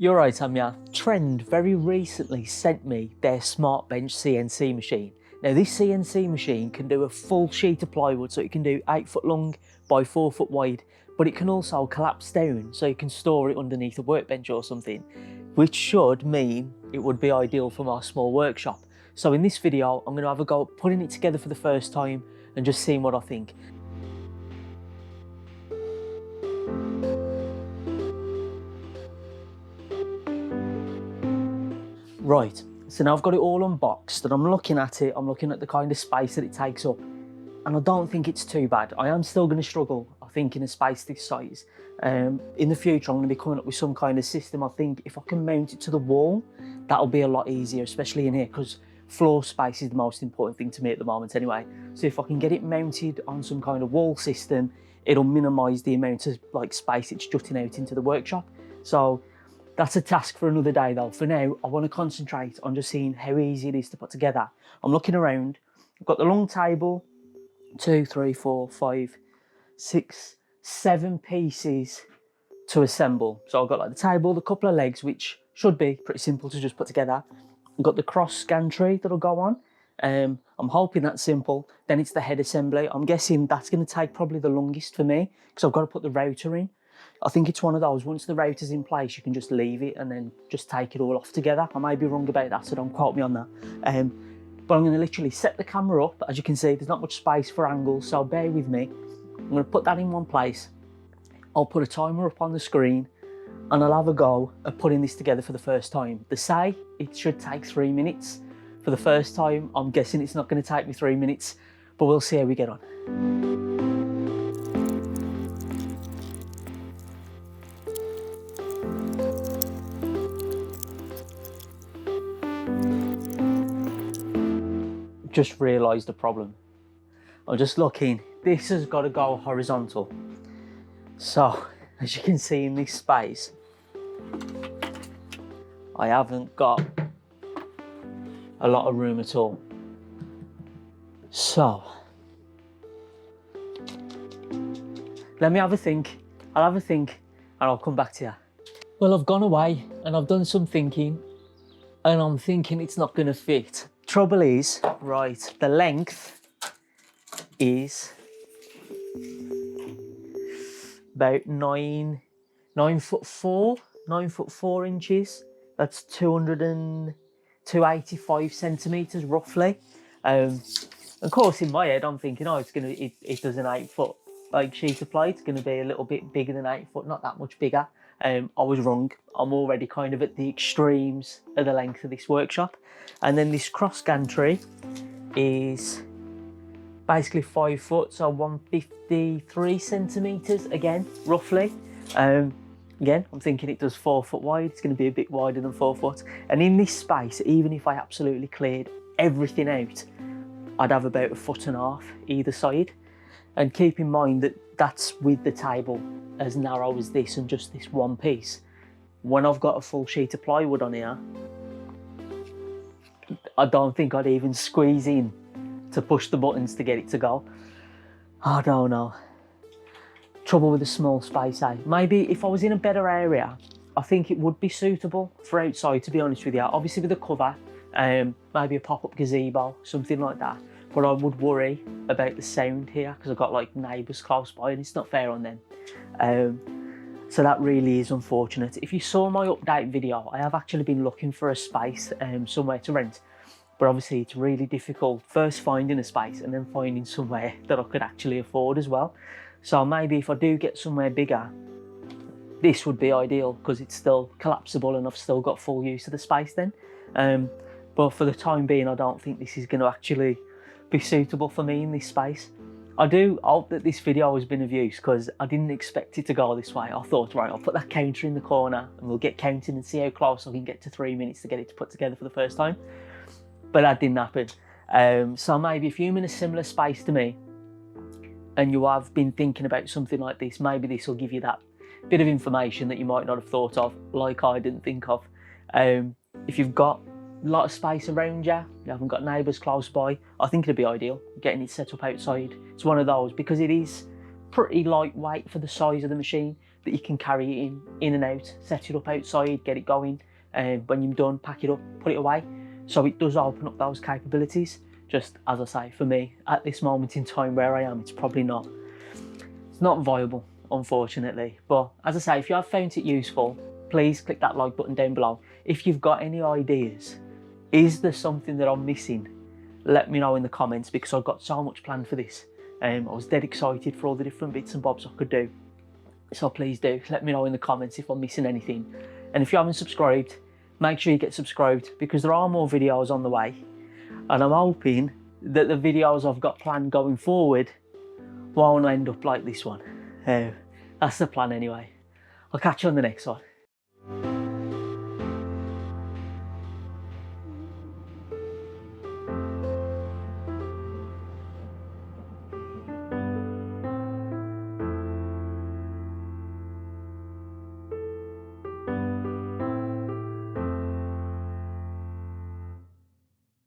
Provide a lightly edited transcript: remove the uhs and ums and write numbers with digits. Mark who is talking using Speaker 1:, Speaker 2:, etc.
Speaker 1: You're right, Amya. Trend very recently sent me their SmartBench CNC machine. Now this CNC machine can do a full sheet of plywood, so it can do 8 foot long by 4 foot wide, but it can also collapse down so you can store it underneath a workbench or something, which should mean it would be ideal for my small workshop. So in this video, I'm going to have a go at putting it together for the first time and just seeing what I think. Right, so now I've got it all unboxed and I'm looking at it, I'm looking at the kind of space that it takes up, and I don't think it's too bad. I am still going to struggle, I think, in a space this size. In the future, I'm going to be coming up with some kind of system. I think if I can mount it to the wall, that'll be a lot easier, especially in here, because floor space is the most important thing to me at the moment anyway. So if I can get it mounted on some kind of wall system, it'll minimise the amount of space it's jutting out into the workshop. So that's a task for another day though. For now, I want to concentrate on just seeing how easy it is to put together. I'm looking around, I've got the long table, 2, 3, 4, 5, 6, 7 pieces to assemble. So I've got the table, the couple of legs, which should be pretty simple to just put together. I've got the cross gantry that'll go on. I'm hoping that's simple. Then it's the head assembly. I'm guessing that's going to take probably the longest for me because I've got to put the router in. I think it's one of those, once the router's in place, you can just leave it and then just take it all off together. I may be wrong about that, so don't quote me on that. But I'm going to literally set the camera up. As you can see, there's not much space for angles, so bear with me. I'm going to put that in one place. I'll put a timer up on the screen and I'll have a go at putting this together for the first time. They say it should take 3 minutes. For the first time, I'm guessing it's not going to take me 3 minutes, but we'll see how we get on. Just realised the problem. I'm just looking, this has got to go horizontal. So, as you can see in this space, I haven't got a lot of room at all. So, let me have a think. I'll have a think and I'll come back to you. Well, I've gone away and I've done some thinking and I'm thinking it's not going to fit. Trouble is, right, the length is about 9 foot 4 inches. That's 285 centimeters roughly. Of course, in my head, I'm thinking, oh, it does an 8 foot sheet of ply. It's going to be a little bit bigger than 8 foot, not that much bigger. I was wrong. I'm already kind of at the extremes of the length of this workshop. And then this cross gantry is basically 5 foot, so 153 centimeters again, roughly. Again, I'm thinking it does 4 foot wide. It's going to be a bit wider than 4 foot. And in this space, even if I absolutely cleared everything out, I'd have about 1.5 foot either side. And keep in mind that that's with the table as narrow as this and just this one piece. When I've got a full sheet of plywood on here, I don't think I'd even squeeze in to push the buttons to get it to go. I don't know. Trouble with a small space, eh? Maybe if I was in a better area, I think it would be suitable for outside, to be honest with you. Obviously with a cover, maybe a pop-up gazebo, something like that. But I would worry about the sound here because I've got neighbours close by and it's not fair on them. So that really is unfortunate. If you saw my update video, I have actually been looking for a space somewhere to rent. But obviously it's really difficult first finding a space and then finding somewhere that I could actually afford as well. So maybe if I do get somewhere bigger, this would be ideal because it's still collapsible and I've still got full use of the space then. But for the time being, I don't think this is going to actually be suitable for me in this space. I do hope that this video has been of use because I didn't expect it to go this way. I thought, right, I'll put that counter in the corner and we'll get counting and see how close I can get to 3 minutes to get it to put together for the first time. But that didn't happen. So maybe if you're in a similar space to me and you have been thinking about something like this, maybe this will give you that bit of information that you might not have thought of, like I didn't think of. If you've got a lot of space around you, you haven't got neighbours close by, I think it'd be ideal getting it set up outside. It's one of those, because it is pretty lightweight for the size of the machine. that you can carry it in and out, set it up outside, get it going, and when you're done, pack it up, put it away. So it does open up those capabilities. Just as I say, for me, at this moment in time where I am, it's not viable, unfortunately. But as I say, if you have found it useful, please click that like button down below. If you've got any ideas, is there something that I'm missing? Let me know in the comments, because I've got so much planned for this. I was dead excited for all the different bits and bobs I could do. So please do let me know in the comments if I'm missing anything. And if you haven't subscribed, make sure you get subscribed, because there are more videos on the way. And I'm hoping that the videos I've got planned going forward won't end up like this one. That's the plan anyway. I'll catch you on the next one.